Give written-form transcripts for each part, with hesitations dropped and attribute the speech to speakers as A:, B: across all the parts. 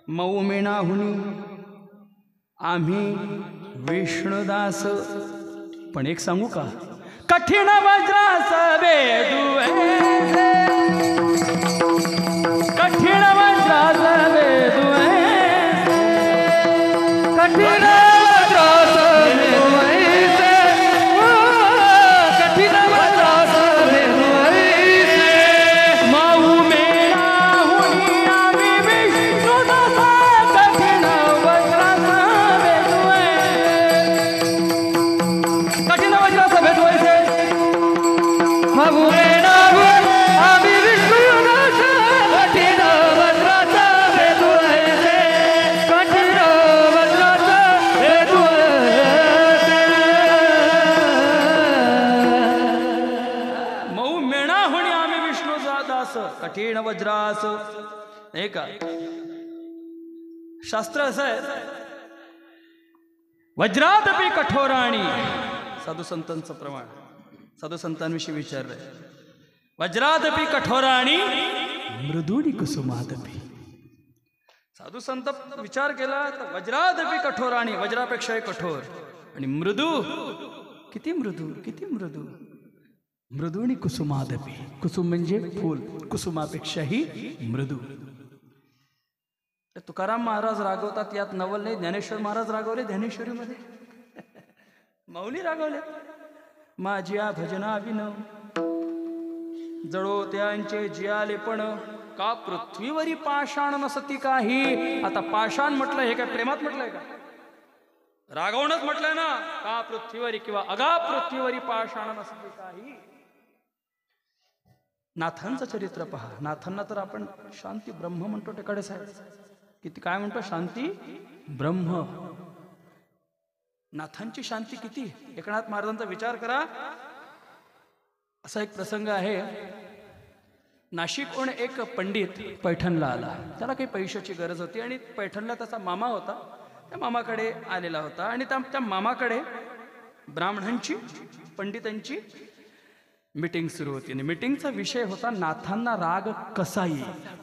A: मौमेणाहुनी आम्ही विष्णुदास. पण एक सांगू का, कठीण वज्रास वेदुए, कठीण वज्रास वेदुए, कठीण वज्रास वेदुए, कठीण वज्रास वेदुए, मौमेणाहुनी आम्ही विष्णुदास, कठीण वज्रास वेदुए, कठीण वज्रास वेदुए, मौमेणाहुनी आम्ही विष्णुदास, कठीण वज्रास वेदुए, कठीण वज्रास वेदुए. मौमेणाहुनी आम्ही विष्णूचा दास, कठीण वज्रास. नाही का, शास्त्र असं आहे, वज्रादपि कठोराणी. साधू संतांचं प्रमाण, साधू संतांविषयी विचारलंय. वज्रादपि कठोराणी मृदुनी कुसुमादपि. साधू संत विचार केला तर वज्रादपि कठोराणी, वज्रापेक्षाही कठोर, आणि मृदू, किती मृदू, किती मृदू. मृदुनी कुसुमादपि, कुसुम म्हणजे फूल, कुसुमापेक्षाही मृदू. तुकाराम महाराज रागवतात यात नवल नाही, ज्ञानेश्वर महाराज रागवले ज्ञानेश्वरीमध्ये, मौली रागवले. माझिया भजना विनव जळो त्यांचे जियाले पण, का पृथ्वीवरी पाषाण नसती काही. आता पाषाण म्हटलं हे काय प्रेमात म्हटलंय का, रागवणच म्हटलंय ना. का पृथ्वीवरी किंवा अगा पृथ्वीवरी पाषाण नसती काही. नाथांचं चरित्र पहा. नाथांना तर आपण शांती ब्रह्म म्हणतो. टेकाडे साहेब किती काय म्हणतो, शांती ब्रह्म. नाथांची शांती किती. एकनाथ महाराजांचा विचार करा. असा एक प्रसंग आहे. नाशिकहून एक पंडित पैठणला आला. त्याला काही पैशाची गरज होती आणि पैठणला त्याचा मामा होता. त्या मामाकडे आलेला होता आणि त्या मामाकडे ब्राह्मणांची, पंडितांची मीटिंग सुरू होती. आणि मीटिंगचा विषय होता नाथांना राग कसा येईल.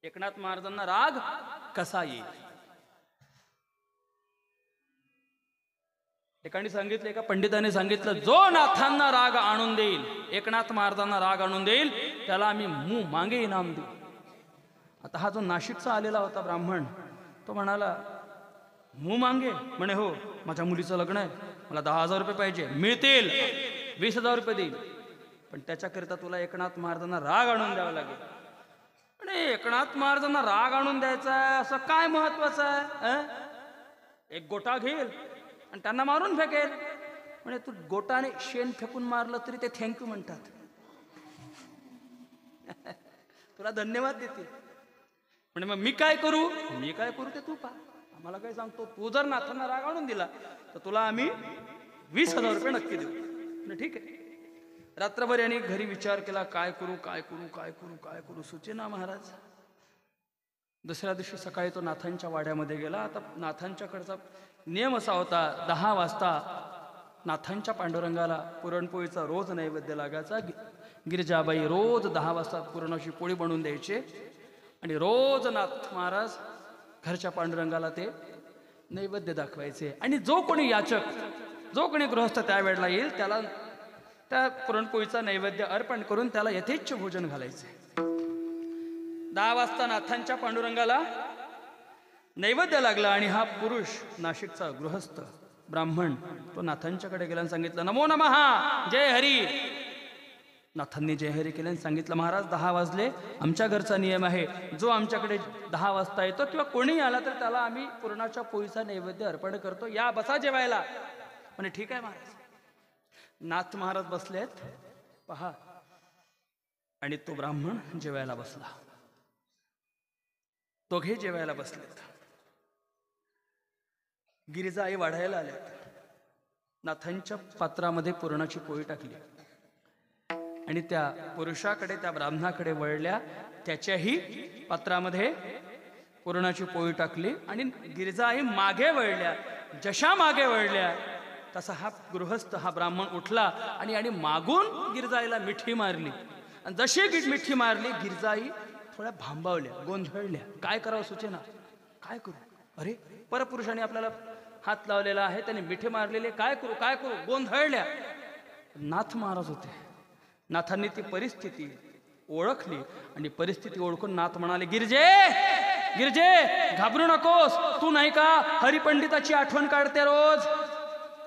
A: एकनाथ महाराजांना राग कसा येईल. एकाने सांगितलं, एका पंडिताने सांगितलं, जो नाथांना राग आणून देईल, एकनाथ महाराजांना राग आणून देईल, त्याला आम्ही मुंह मागे इनाम देऊ. आता हा जो नाशिकचा आलेला होता ब्राह्मण, तो म्हणाला मुंह मागे. म्हणे हो, माझ्या मुलीचं लग्न आहे, मला 10,000 रुपये पाहिजे. मिळतील, 20,000 रुपये देईल, पण त्याच्याकरिता तुला एकनाथ महाराजांना राग आणून द्यावा लागेल. आणि एकनाथ महाराजांना राग आणून द्यायचा आहे असं काय महत्वाचं आहे. एक गोटा घेईल आणि त्यांना मारून फेकेल. म्हणजे तू गोटाने शेण फेकून मारलं तरी ते थँक्यू म्हणतात, तुला धन्यवाद देतील. म्हणजे मग मी काय करू, मी काय करू ते तू पहा, आम्हाला काय सांगतो. तू जर नाथांना राग आणून दिला तर तुला आम्ही 20,000 रुपये नक्की देऊ. म्हणजे ठीक आहे. रात्रभर यांनी घरी विचार केला, काय करू काय करू काय करू काय करू, सुचेना महाराज. दुसऱ्या दिवशी सकाळी तो नाथांच्या वाड्यामध्ये गेला. आता नाथांच्याकडचा नियम असा होता, 10 वाजता नाथांच्या पांडुरंगाला पुरणपोळीचा रोज नैवेद्य लागायचा. गिरिजाबाई रोज 10 वाजता पुरणाची पोळी बनवून द्यायचे आणि रोज नाथ महाराज घरच्या पांडुरंगाला ते नैवेद्य दाखवायचे. आणि जो कोणी याचक, जो कोणी गृहस्थ त्यावेळेला येईल त्याला त्या पुरणपोळीचा नैवेद्य अर्पण करून त्याला यथेच्छ भोजन घालायचे. 10 वाजता नाथांच्या पांडुरंगाला नैवेद्य लागला आणि हा पुरुष, नाशिकचा गृहस्थ ब्राह्मण, तो नाथांच्याकडे गेला आणि सांगितलं, नमो नमः, जय हरी. नाथांनी जय हरी केल्याने सांगितलं, महाराज 10 वाजले, आमच्या घरचा नियम आहे, जो आमच्याकडे 10 वाजता येतो किंवा कोणी आला तर त्याला आम्ही पुरणाच्या पोळीचा नैवेद्य अर्पण करतो, या बसा जेवायला. म्हणे ठीक आहे महाराज. नाथ महाराज बसलेत पहा, आणि तो ब्राह्मण जेवायला बसला. दोघे जेवायला बसलेत. गिरिजाई वाढायला आल्यात. नाथांच्या पात्रामध्ये पुरणाची पोळी टाकली आणि त्या पुरुषाकडे, त्या ब्राह्मणाकडे वळल्या. त्याच्याही पात्रामध्ये पुरणाची पोळी टाकली आणि गिरिजाई मागे वळल्या. जशा मागे वळल्या तसा हा गृहस्थ, हा ब्राह्मण उठला आणि मागून गिरिजाईला मिठी मारली. आणि जशी मिठी मारली, गिरिजाई थोड्या भांबावल्या, गोंधळल्या. काय करावं सुचेना, काय करू. अरे परपुरुषाने आपल्याला हात लावलेला आहे, त्याने मिठे मारलेले, काय करू काय करू, गोंधळल्या. नाथ महाराज होते. नाथांनी ती परिस्थिती ओळखली आणि परिस्थिती ओळखून नाथ म्हणाले, गिरजे गिरजे घाबरू नकोस, तू नाही का हरिपंडिताची आठवण काढते रोज.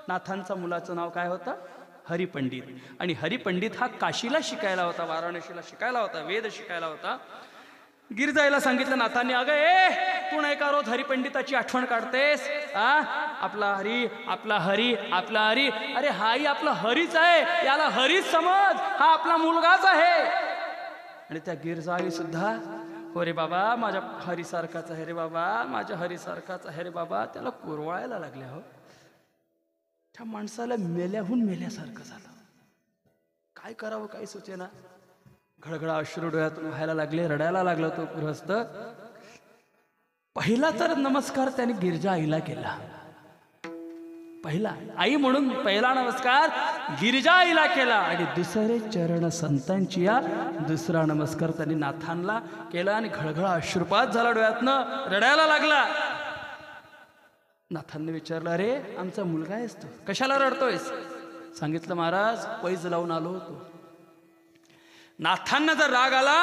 A: नाथांचा मुलाचं नाव काय होतं, हरिपंडित. आणि हरिपंडित हा काशीला शिकायला होता, वाराणसीला शिकायला होता, वेद शिकायला होता. गिरजाईला सांगितलं नाथांनी, अगं तू नाही का रोज हरिपंडिताची आठवण काढतेस. आपला हरी आपला हरी आपला हरी. अरे हाही आपला हरीच आहे, याला हरीच समज, हा आपला मुलगाच आहे. आणि त्या गिरजाई सुद्धा, हो रे बाबा माझ्या हरीसारखाच आहे रे बाबा, माझ्या हरीसारखाच आहे रे बाबा. त्याला कुरवाळायला लागल्या. हो त्या माणसाला मेल्याहून मेल्यासारखं झालं. काय करावं काही सुचेना. घळघळा अश्रू डोळ्यातून व्हायला लागले, रडायला लागला तो गृहस्थ. पहिला तर नमस्कार त्याने गिरजा आईला केला. पहिला आई म्हणून पहिला नमस्कार गिरिजा आईला केला. आणि दुसरे चरण संतांची या दुसरा नमस्कार त्यांनी नाथांना केला. आणि घळघळा अश्रुपात झाला डोळ्यातनं, रडायला लागला. नाथांनी विचारलं, अरे आमचा मुलगा आहेस तू, कशाला रडतोयस. सांगितलं, महाराज पैज लावून आलो होतो. नाथांना जर राग आला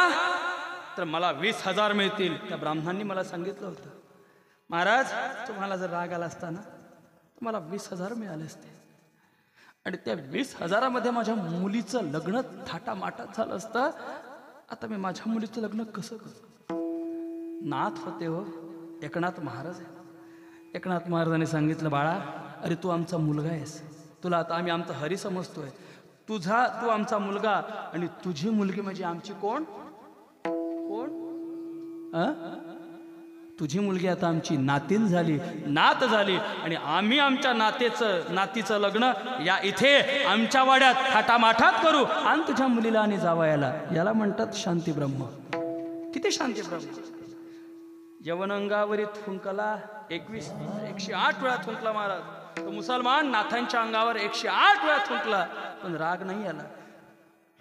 A: तर मला 20,000 मिळतील. त्या ब्राह्मणांनी मला सांगितलं होतं, महाराज तुम्हाला जर राग आला असता ना तर मला 20,000 मिळाले असते. आणि त्या 20,000मध्ये माझ्या मुलीचं लग्न थाटामाटात झालं असतं. आता मी माझ्या मुलीचं लग्न कसं करू. नाथ होते हो, एकनाथ महाराज आहे. एकनाथ महाराजांनी सांगितलं, बाळा अरे तू आमचा मुलगा आहेस, तुला आता आम्ही आमचा हरी समजतोय. तू आमचा मुलगा आणि तुझी मुलगी म्हणजे आमची कोण कोण. तुझी मुलगी आता आमची नातीन झाली, नात झाली. आणि आम्ही आमच्या नातीचं लग्न या इथे आमच्या वाड्यात थाटामाठात करू. आणि तुझ्या मुलीला आणि जावयाला, याला म्हणतात शांतीब्रह्म. किती शांतीब्रह्म. यवनंगावरी थुंकला 108 वेळा थुंकला महाराज. तो मुसलमान नाथांच्या अंगावर 108 वेळा थुंकला, पण राग नाही आला.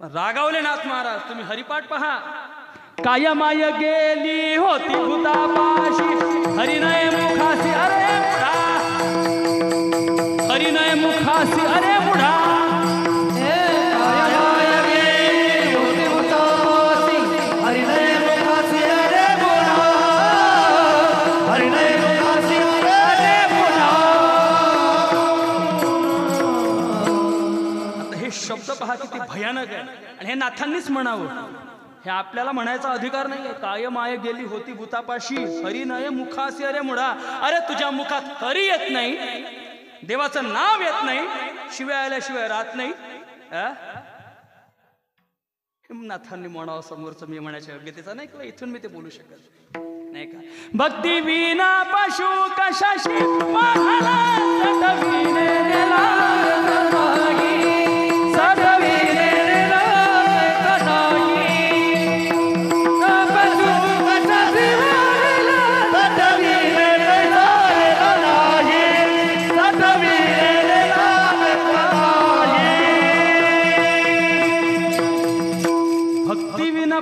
A: पण रागावले नाथ महाराज. तुम्ही हरिपाठ पहा. कायमाय गेली होती भूतापाशी, हरिनय मुखासी अरे मुढा, हरिनय मुखासी अरे मुढा. शब्द पहा किती भयानक आहे. आणि हे नाथांनीच म्हणावं, हे आपल्याला म्हणायचा अधिकार नाही. काय माय गेली होती भूतापाशी, हरी नय मुखासी अरे मुढा. अरे तुझ्या मुखात हरी येत नाही, देवाचं नाव येत नाही, शिवाय आल्याशिवाय राहत नाही. नाथांनी म्हणावं समोरचं. मी म्हणायच्या योग्यतेचा नाही किंवा इथून मी ते बोलू शकत नाही का. भक्ती विना पशु कशाशी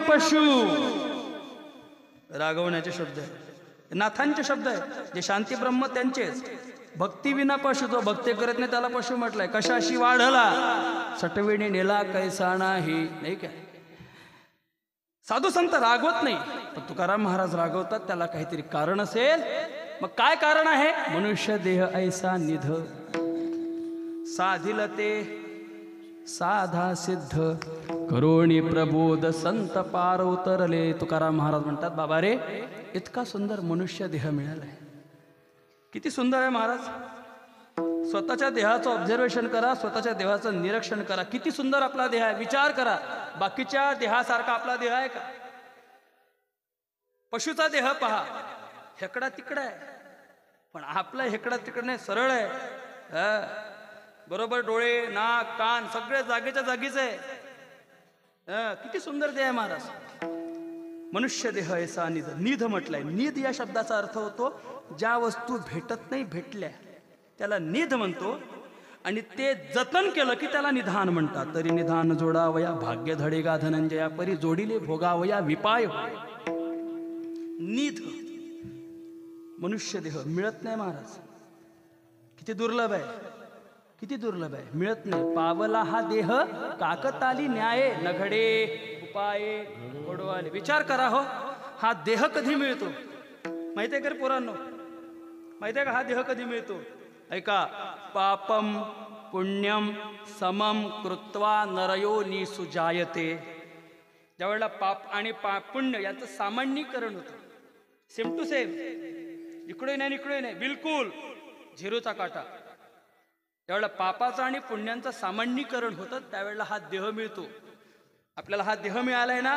A: पशु. रागवण्याचे शब्द आहे, नाथांचे शब्द आहे. जे शांती ब्रह्म त्यांचेच. भक्ती विना पशु, जो भक्ती करत नाही त्याला पशु म्हटलंय. कशाशी वाढला सटविणी नेला कैसा नाही काय. साधू संत रागवत नाही, पण तुकाराम महाराज रागवतात. त्याला काहीतरी कारण असेल. मग काय कारण आहे. मनुष्य देह ऐसा निध, साधिल ते साधा सिद्ध, करोणी प्रबोध संत पार उतरले. तुकाराम महाराज म्हणतात, बाबा रे इतका सुंदर मनुष्य देह मिळालाय. किती सुंदर आहे महाराज. स्वतःच्या देहाचं ऑब्झर्वेशन करा, स्वतःच्या देहाचं निरीक्षण करा. किती सुंदर आपला देह आहे. विचार करा, बाकीच्या देहासारखा आपला देह आहे का. पशुचा देह पहा, हेकडा तिकडा आहे, पण आपला हेकडा तिकडे नाही, सरळ आहे. बरोबर डोळे नाक कान सगळे जागेच्या जागीच आहे. किती सुंदर देह आहे महाराज. मनुष्य देह ऐसा निध. निध म्हटलंय. निध या शब्दाचा अर्थ होतो ज्या वस्तू भेटत नाही भेटल्या त्याला निध म्हणतो. आणि ते जतन केलं की त्याला निधान म्हणतात. तरी निधान जोडावया भाग्य धडे गा धनंजया, परी जोडिले भोगावया विपाय. निध मनुष्य देह मिळत नाही महाराज. किती दुर्लभ आहे, किती दुर्लभ आहे, मिळत नाही. पावला हा देह काकताली न्याये न घडे उपाये घडवाले. विचार करा हो, हा देह कधी मिळतो माहिती आहे का रे पोरांनो? माहिती आहे का हा देह कधी मिळतो? ऐका, पापम पुण्यम समम कृत्वा नरयो सुजायते. ज्यावेळेला पाप आणि पुण्य यांचं सामान्यीकरण होतं, सेम टू सेम, इकडे नाही इकडे नाही, बिलकुल झिरोचा काटा. त्यावेळेला पापाचं आणि पुण्यांचं सामान्यीकरण होतं, त्यावेळेला हा देह मिळतो. आपल्याला हा देह मिळालाय ना,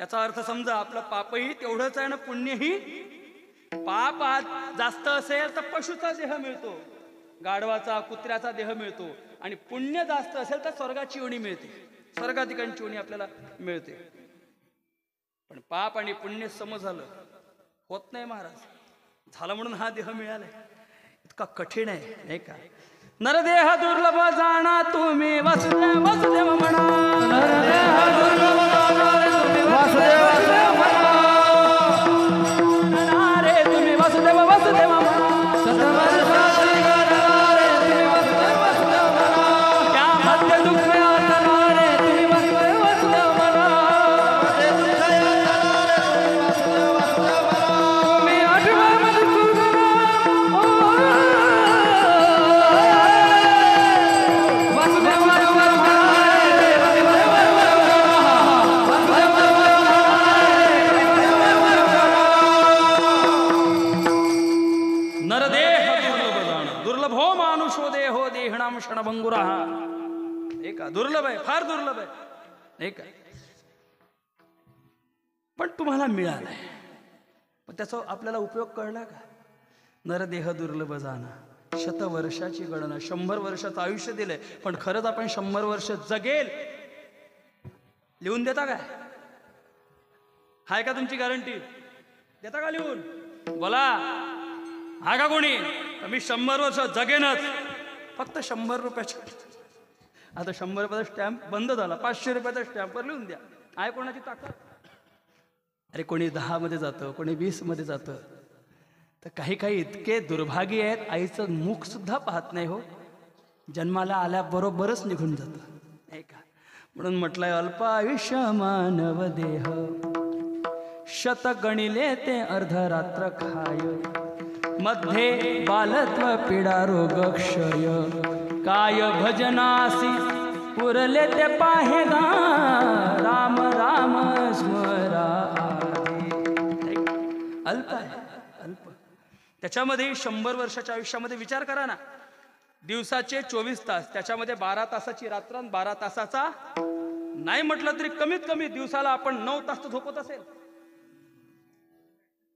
A: याचा अर्थ समजा आपलं पापही तेवढंच आहे ना पुण्यही. पाप जास्त असेल तर पशुचा देह मिळतो, गाढवाचा कुत्र्याचा देह मिळतो, आणि पुण्य जास्त असेल तर स्वर्गाची योनी मिळते, स्वर्गाधिकांची योनी आपल्याला मिळते. पण पाप आणि पुण्य सम झालं होत नाही महाराज. झालं म्हणून हा देह मिळालाय, इतका कठीण आहे नाही का? नरदेह दुर्लभ जाणा तुम्ही वसुदेव वसुदेव म्हणा. नरदेह दुर्लभ जाणा तुम्ही वसुदेव वसुदेव म्हणा. रे तुम्ही वसुदेव वसुदेव म्हणा. सतवर्षाची गणना रे तुम्ही वसुदेव वसुदेव म्हणा. त्या मध्य दुःख आतला रे तुम्ही वसुदेव वसुदेव म्हणा. तुम्ही आठवा क्षणभंगुरा. एका दुर्लभ आहे, फार दुर्लभ आहे नाही का? पण तुम्हाला मिळालाय, पण त्याचा आपल्याला उपयोग कळला का? नरदेह दुर्लभ जाणा, शतवर्षाची गणना, 100 वर्षाचं आयुष्य दिलंय, पण खरंच आपण 100 वर्ष जगेल लिहून देता काय? हाय का तुमची गॅरंटी? देता का लिहून? बोला, हा का कोणी? मी 100 वर्ष जगेनच. फक्त 100 रुपयाच्या. आता 100 रुपयाचा स्टॅम्प बंद झाला, 500 रुपयाचा स्टॅम्पवर लिहून द्या. आहे कोणाची ताकद? अरे कोणी 10 मध्ये जातं, कोणी 20 मध्ये जातं. तर काही काही इतके दुर्भागी आहेत, आईचं मुख सुद्धा पाहत नाही हो, जन्माला आल्याबरोबरच निघून जातं नाही का? म्हणून म्हटलंय अल्पायुष्य मानव देह, शत गणिले ते अर्धरात्र खाय. मध्ये बालत्व पीडा रोग क्षय, काय भजनासी पुरले ते पाहेगा. राम राम स्मरा. अल्प आहे, अल्प. त्याच्यामध्ये 100 वर्षाच्या आयुष्यामध्ये विचार करा ना, दिवसाचे 24 तास, त्याच्यामध्ये 12 तासाची रात्र, 12 तासाचा नाही म्हटलं तरी कमीत कमी दिवसाला आपण 9 तास तर झोपत असेल.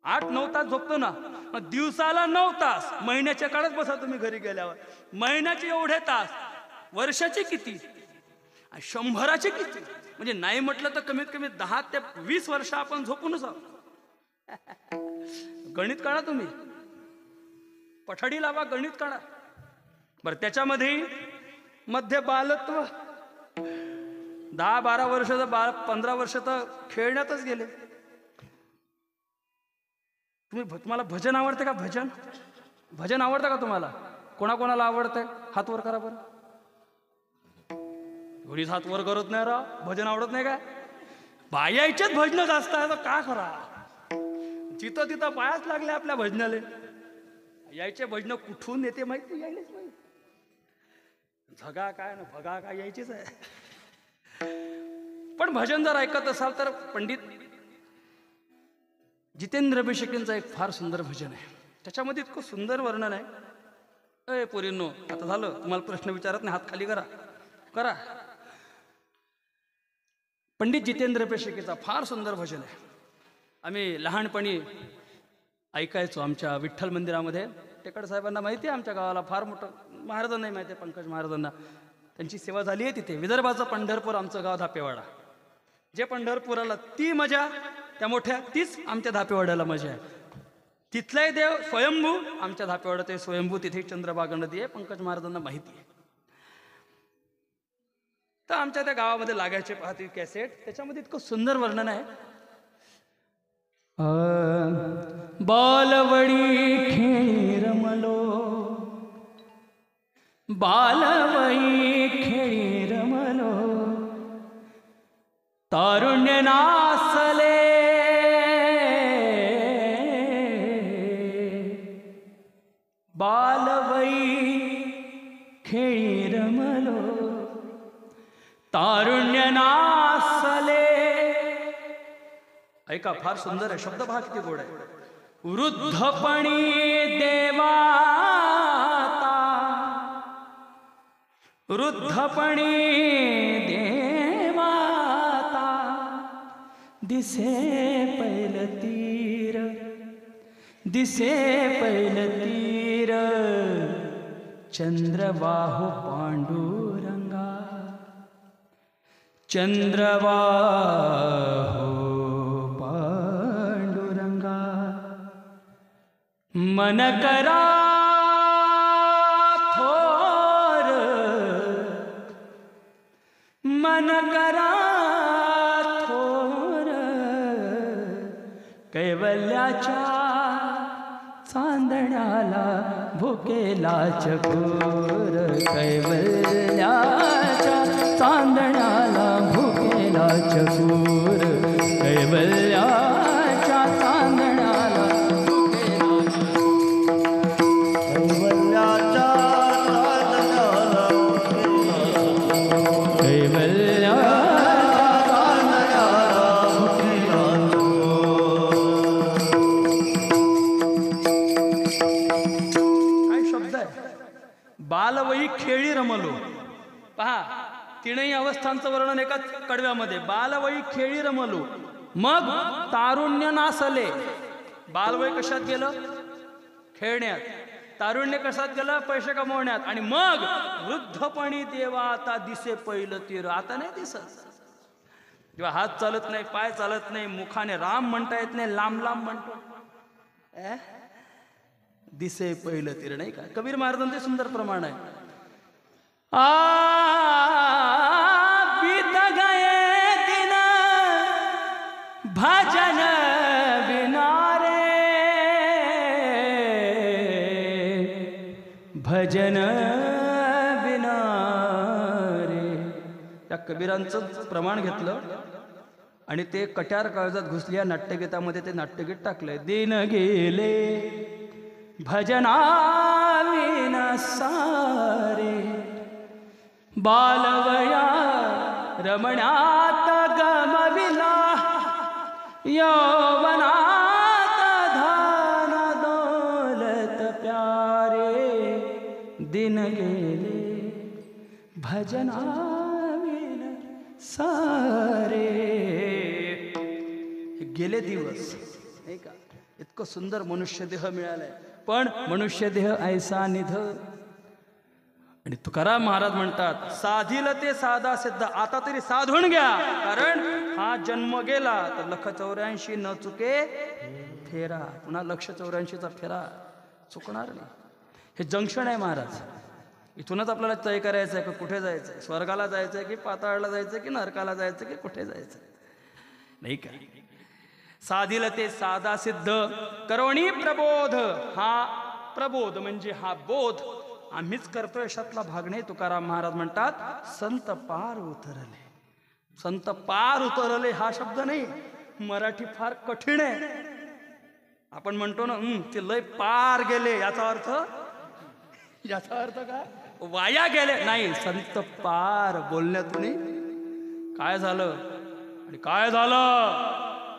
A: 8-9 तास झोपतो ना, मग दिवसाला 9 तास. महिन्याच्या काळात बसा तुम्ही घरी गेल्यावर, महिन्याचे एवढे तास, वर्षाचे किती, 100चे किती, म्हणजे नाही म्हटलं तर कमीत कमी 10 ते 20 वर्ष आपण झोपूनच आहोत. गणित काढा तुम्ही, पठाडी लावा, गणित काढा बरं. त्याच्यामध्ये मध्ये बालत्व, 10-12 वर्षाचं 15 वर्ष तर खेळण्यातच गेले. तुम्हाला भजन आवडते का? भजन भजन आवडतं का तुम्हाला? कोणाकोणाला आवडतंय हात वर करा बरं. कोणीच हात वर करत नाही राव. भजन आवडत नाही काय? बायाचेच भजन जास्त आहे तर का करा? जिथं तिथं पायाच लागले आपल्या भजनाले. यायचे भजन कुठून येते माहिती? यायलेच नाही. झगा काय ना भगा काय यायचीच आहे. पण भजन जर ऐकत असाल तर पंडित जितेंद्र अभिषेकींचं एक फार सुंदर भजन आहे, त्याच्यामध्ये इतकं सुंदर वर्णन आहे. अय पोरींनो, आता झालं, तुम्हाला प्रश्न विचारत नाही, हात खाली करा करा. पंडित जितेंद्र अभिषेकीचा फार सुंदर भजन आहे. आम्ही लहानपणी ऐकायचो आमच्या विठ्ठल मंदिरामध्ये. टेकड साहेबांना माहिती आहे, आमच्या गावाला फार मोठं, महाराजांनाही माहिती आहे, पंकज महाराजांना, त्यांची सेवा झाली आहे तिथे. विदर्भाचं पंढरपूर आमचं गाव धापेवाडा. जे पंढरपुराला ती मजा, त्या मोठ्या तीच आमच्या धापेवाड्याला मजा आहे. तिथलाही देव स्वयंभू, आमच्या धापेवाड्यात स्वयंभू, तिथे चंद्रभागा नदी आहे, पंकज महाराजांना माहिती आहे. तर आमच्या त्या गावामध्ये लागायचे पाहते कॅसेट, त्याच्यामध्ये इतकं सुंदर वर्णन आहे. बालवडी खेळी रमलो, बालवडी खेळी रमलो, तारुण्य नासले, बालवई खेळी रमलो, तारुण्य नासले. ऐका, फार सुंदर आहे, शब्द पहा किती गोड आहे. वृद्धपणी देवाता, वृद्धपणी देवाता, दिसे पैल तीर, दिसे पैल तीर, चंद्रबाहू पांडुरंगा, चंद्रबाहू पांडुरंगा. मन करा थोर, मन करा थोर, कैवल्याच्या चांदण्याला भुकेला चकोर, कैवल्याच्या चांदण्याला भुकेला चकोर, कैवल्याच्या चांदण्याला भुकेला चकोर, कैवल्याच्या चांदण्याला भुकेला चकोर. बालवयी खेळी रमलो. पहा, तीनही अवस्थांचं वर्णन एकाच कडव्यामध्ये. बालवयी खेळी रमलो, मग तारुण्य नासले. बालवय कशात गेलं? खेळण्यात. तारुण्य कशात गेलं? पैसे कमवण्यात. आणि मग वृद्धपणी देवा आता दिसे पहिलं तीर. आता नाही दिसत. किंवा हात चालत नाही, पाय चालत नाही, मुखाने राम म्हणता येत नाही, लांब लांब म्हणतो. दिसे पहिलं तीर, नाही का? कबीर महाराजांचे सुंदर प्रमाण आहे. बीत गए दिन भजन बिनारे, भजन बिनारे. या कबीरांचं प्रमाण घेतलं आणि ते कट्यार काळजात घुसली. या नाट्यगीतामध्ये ते नाट्यगीत टाकलंय. दिन गेले भजनाविन सारे, बालवया रमण्यात गमविला, यौवनात धन दौलत प्यारे, दिन गेले भजनाविन सारे. गेले दिवस, नाही का? इतकं सुंदर मनुष्य देह मिळालाय, पण मनुष्य देह ऐसा निध. आणि तुकाराम महाराज म्हणतात, साधिल ते साधा सिद्ध. आता तरी साधून घ्या, कारण हा जन्म गेला तर 184 न चुके फेरा. पुन्हा 184चा फेरा चुकणार नाही. हे जंक्शन आहे महाराज. इथूनच आपल्याला तय करायचं आहे की कुठे जायचं आहे. स्वर्गाला जायचं आहे की पाताळाला जायचं आहे की नरकाला जायचं की कुठे जायचं, नाही का? साधिल ते साधा सिद्ध, करोणी प्रबोध. हा प्रबोध म्हणजे हा बोध आम्हीच करतोय अशातला भाग नाही. तुकाराम महाराज म्हणतात, संत पार उतरले. संत पार उतरले हा शब्द नाही, मराठी फार कठीण आहे. आपण म्हणतो ना, ते लय पार गेले. याचा अर्थ काय? वाया गेले नाही. संत पार बोलण्यातून काय झालं आणि काय झालं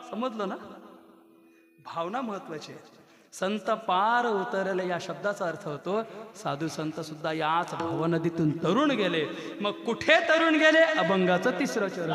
A: समजलं ना? भावना महत्वाची आहे. संत पार उतरले या शब्दाचा अर्थ होतो, साधू संत सुद्धा याच भावनदीतून तरुण गेले. मग कुठे तरुण गेले? अभंगाचं 3रं चरण.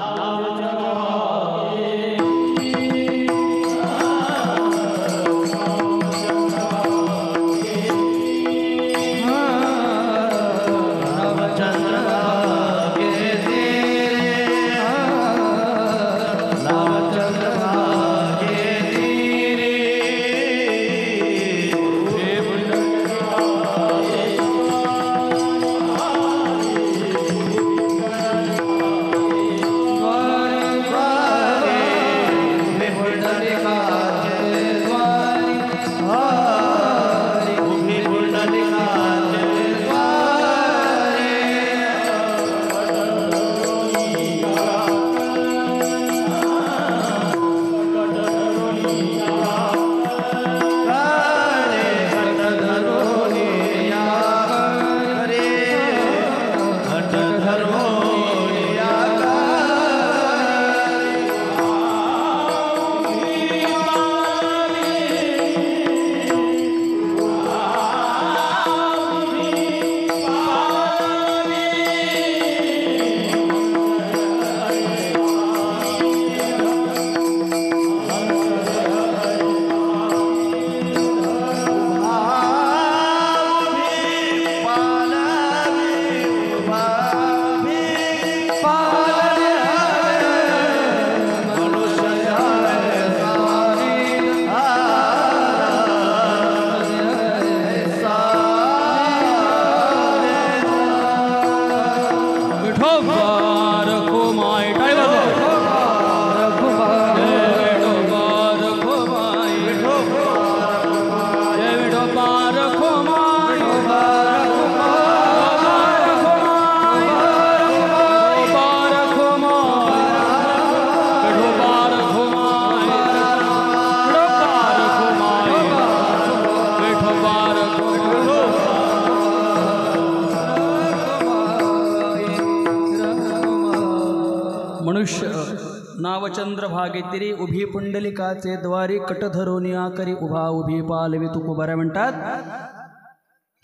A: नावचंद्र भागेतिरी उभी पुंडलिकाचे द्वारी कट धरून करी उभा उभी पालवी तू बऱ्या म्हणतात.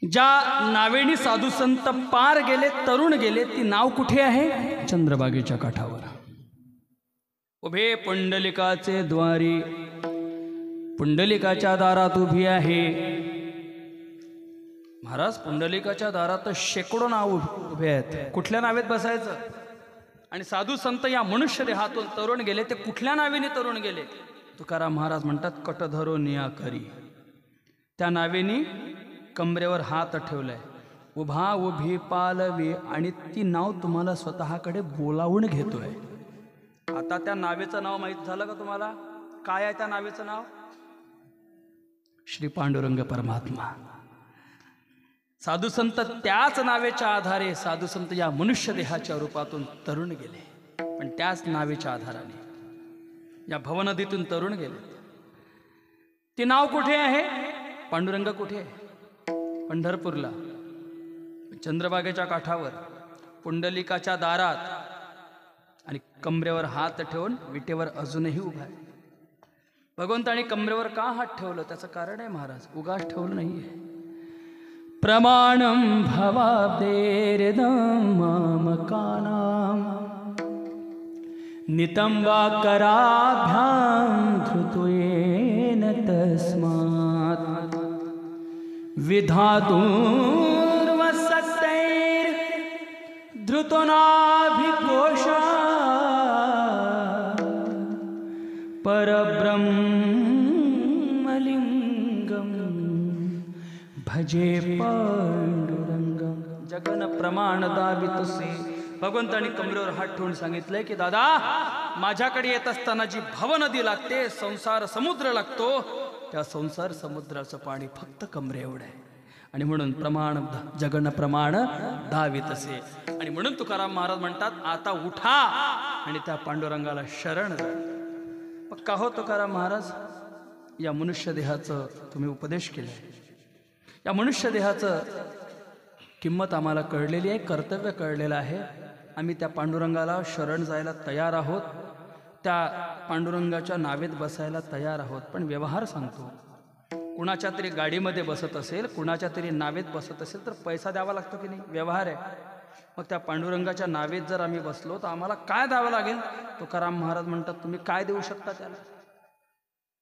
A: ज्या नावेनी साधू संत पार गेले, तरुण गेले, ती नाव कुठे आहे? चंद्रभागेच्या काठावर. उभे पुंडलिकाचे द्वारी, पुंडलिकाच्या दारात उभी आहे. महाराज, पुंडलिकाच्या दारात शेकडो नाव उभे आहेत. कुठल्या नावेत बसायचं? आणि साधू संत या मनुष्य देहातून तरुण गेले, ते कुठल्या नावेने तरुण गेले? तुकाराम महाराज म्हणतात कट धरून या करी. त्या नावेनी कमरेवर हात ठेवलाय, उभा उभी पालवी, आणि ती नाव तुम्हाला स्वतःकडे बोलावून घेतोय. आता त्या नावेचं नाव माहीत झालं का तुम्हाला? काय आहे त्या नावेचं नाव? श्री पांडुरंग परमात्मा. साधू संत त्याच नावेच्या आधारे साधू संत या मनुष्य देहाच्या रूपातून तरुण गेले, पण त्याच नावेच्या आधाराने या भवनदीतून तरुण गेले. ते नाव कुठे आहे? पांडुरंग कुठे आहे? पंढरपूरला, चंद्रभागेच्या काठावर, पुंडलिकाच्या दारात, आणि कमरेवर हात ठेवून विटेवर अजूनही उभा आहे. भगवंताने कमरेवर का हात ठेवलं? त्याचं कारण आहे महाराज, उगाच ठेवलं नाहीये. प्रमाणम भवाब्देर्दम मामकानाम नितंबा कराभ्याम धृतुयेन तस्मात् विधातुर्वसक्तैर् धृतोनाभिघोषा परब्रह्मलिंगम भजे पांडुरंगम. जगन प्रमाण दावितसे. भगवंतानी कमरेवर हात ठेवून सांगितलंय की दादा, माझ्याकडे येत असताना जी भवनदी लागते, संसार समुद्र लागतो, त्या संसार समुद्राचं पाणी फक्त कमरे एवढं आहे. आणि म्हणून प्रमाण जगन प्रमाण धावितसे. आणि म्हणून तुकाराम महाराज म्हणतात आता उठा आणि त्या पांडुरंगाला शरण जा. मग का हो तुकाराम महाराज, या मनुष्य देहाचं तुम्ही उपदेश केले, या मनुष्य देहाचं किंमत आम्हाला कळलेली आहे, कर्तव्य कळलेलं आहे. आम्ही त्या पांडुरंगाला शरण जायला तयार आहोत, त्या पांडुरंगाच्या नावेत बसायला तयार आहोत. पण व्यवहार सांगतो, कुणाच्या तरी गाडीमध्ये बसत असेल, कुणाच्या तरी नावेत बसत असेल तर पैसा द्यावा लागतो की नाही? व्यवहार आहे. मग त्या पांडुरंगाच्या नावेत जर आम्ही बसलो तर आम्हाला काय द्यावं लागेल? तुकाराम महाराज म्हणतात तुम्ही काय देऊ शकता त्याला?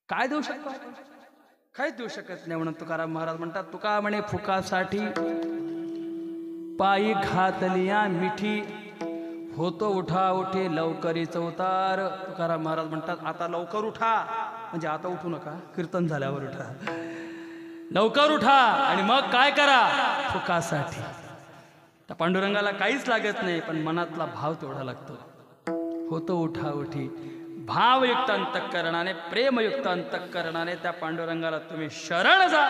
A: काय देऊ शकता? काहीच देऊ शकत नाही. म्हणून तुकाराम महाराज म्हणतात, तुका म्हणे फुकासाठी पायी घातलिया मिठी, होतो उठा उठे लवकरी चौतार. तुकाराम महाराज म्हणतात आता लवकर उठा, म्हणजे आता उठू नका, कीर्तन झाल्यावर उठा, लवकर उठा. आणि मग काय करा? फुकासाठी. त्या पांडुरंगाला काहीच लागत नाही, पण मनातला भाव तेवढा लागतो. होतो उठा उठी, भावयुक्त अंतःकरणाने, प्रेमयुक्त अंतःकरणाने त्या पांडुरंगाला तुम्ही शरण जा,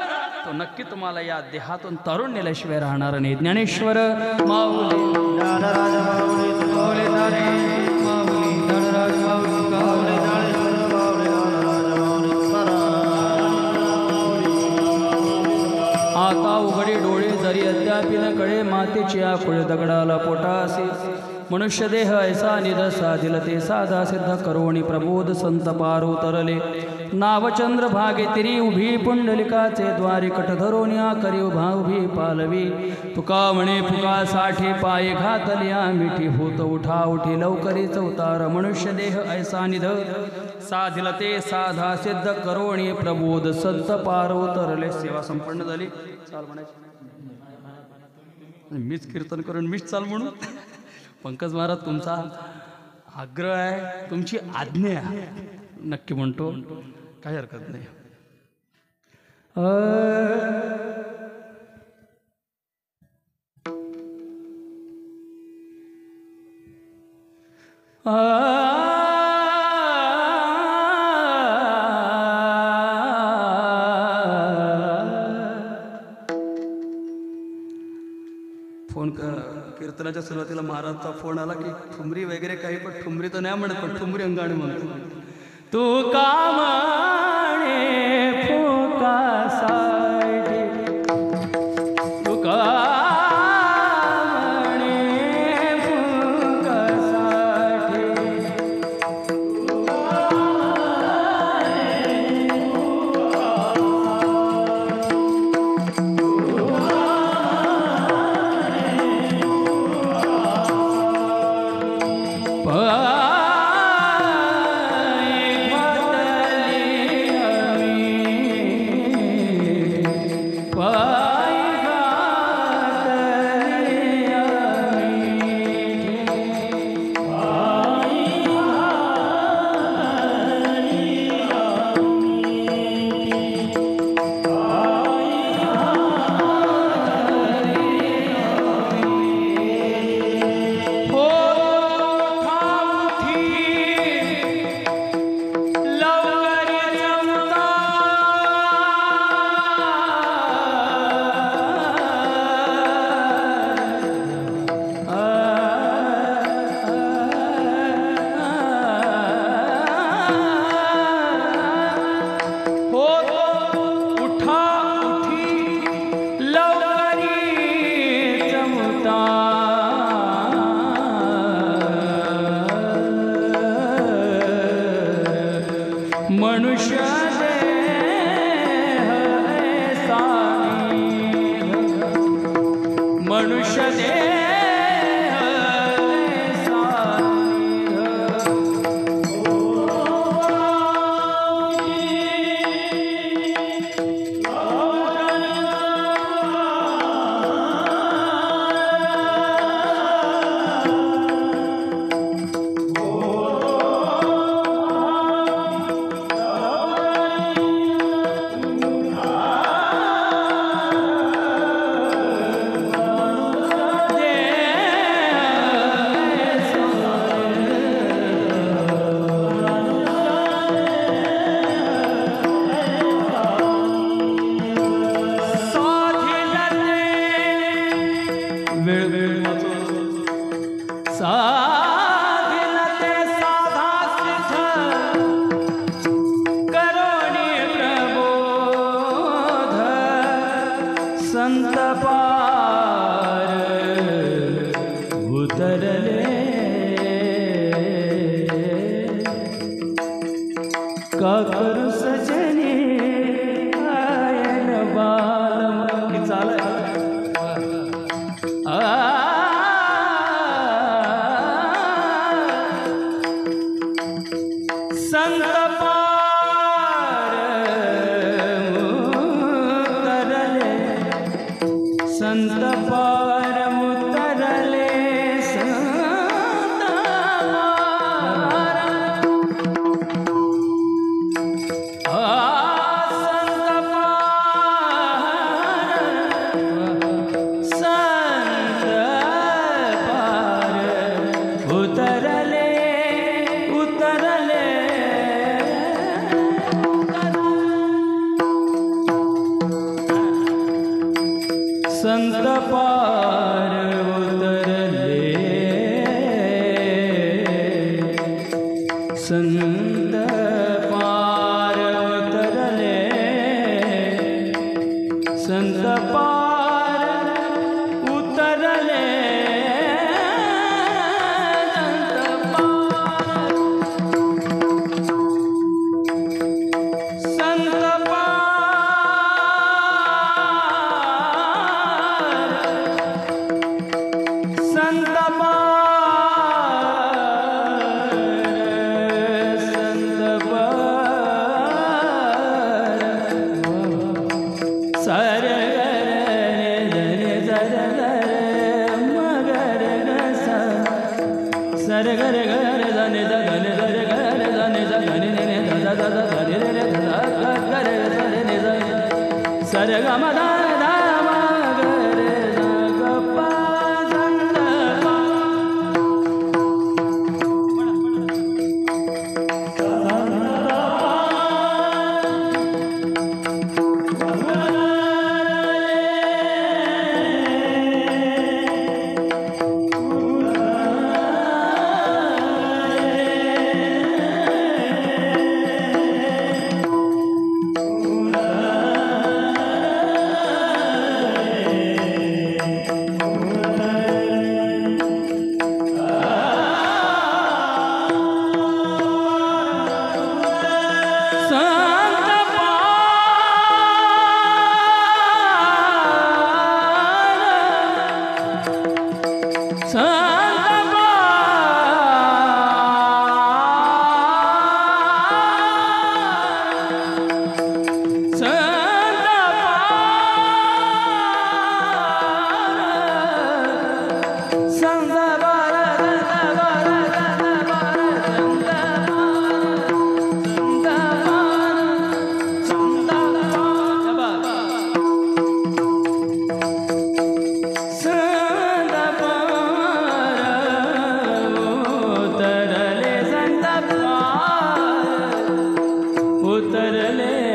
A: तो नक्की तुम्हाला या देहातून तरुण नेल्याशिवाय राहणार नाही. ज्ञानेश्वर माऊली ज्ञानराज माऊली तुकावले तारे माऊली ज्ञानराज माऊली तुकावले ज्ञानेश्वर माऊली ज्ञानराज माऊली आता उघडे डोळे जरी अद्यापि न कळे, मातेची आकुळे दगडाला पोटासी. मनुष्य देह ऐसा निध साधिल ते साधा सिद्ध करोणी प्रबोध संत पार उतरले. नावचंद्र भागेतिरी उभी पुंडलिकाचे द्वारी कट धरोनिया करी उभा उभी पालवी. तुका म्हणे फुकासाठी पाये घातलिया मिठी, होत उठा उठी लवकरी चौतार. मनुष्य देह ऐसा निध साधिल ते साधा सिद्ध करोणी प्रबोध संत पार उतरले. सेवा संपन्न झाली. चाल म्हणायची, मीच कीर्तन करून मीच चाल म्हणून. पंकज महाराज तुमचा आग्रह आहे, तुमची आज्ञा आहे, नक्की म्हणतो, काही हरकत नाही. फोन कीर्तनाच्या सुरुवातीला महाराजचा फोन आला की ठुमरी वगैरे काही, पण ठुमरी तर नाही म्हणत, पण ठुमरी अंगाने म्हणतो. तू का म्हणे फुकासाठी, तू का म्हणे फुकासाठी,
B: उतरले